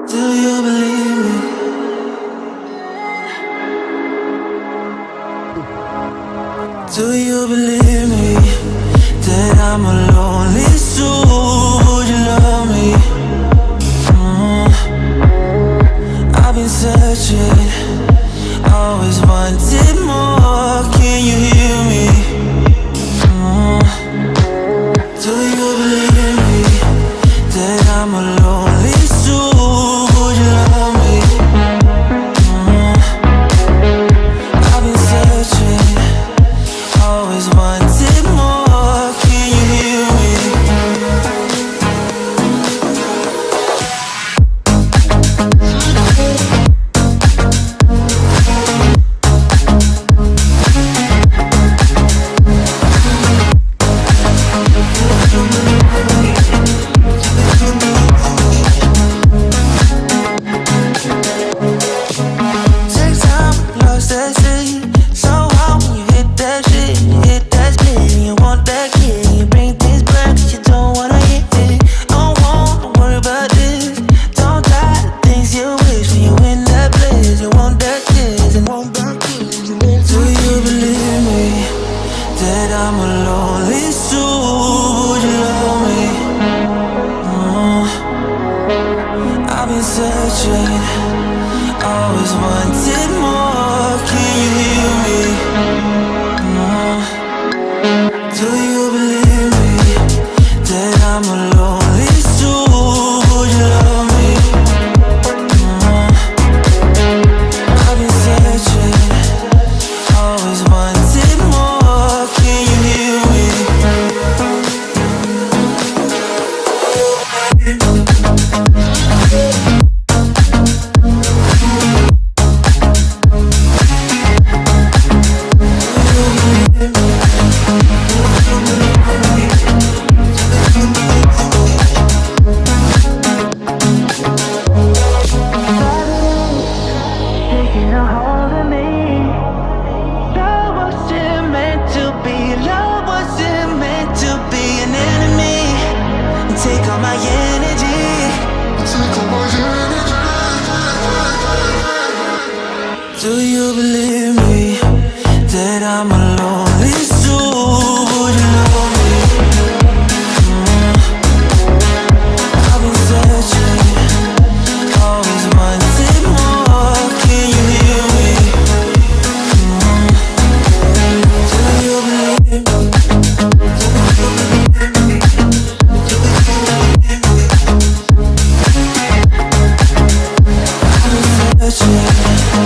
Do you believe me? Do you believe me that I'm a lonely soul? Would you love me? I've been searching, always wanted more. Can you hear me? Do you believe me that I'm a lonely soul? Would you love me? I've been searching, always wanted more. Can you hear me? Takes time, lost that city. So hard when you hit that shit. You hit that split and you want that kid. You bring things back 'cause you don't wanna hit it. Don't worry about this. Don't die the things you wish when you in that place. You want that kiss and want that kiss. Do you believe me that I'm a lonely soul? Would you love me? I've been searching, always wanted more. Can you hear me? Do you believe me that I'm a lonely soul? Would you love me? I've been searching, always wanted more. Can you hear me? Taking a hold of me. Love wasn't meant to be. Love wasn't meant to be an enemy. Take all my energy. Do you believe me that I'm a lonely soul? Would you love me? I've been searching, always wanted more. Can you hear me? Do you believe me? I've been searching.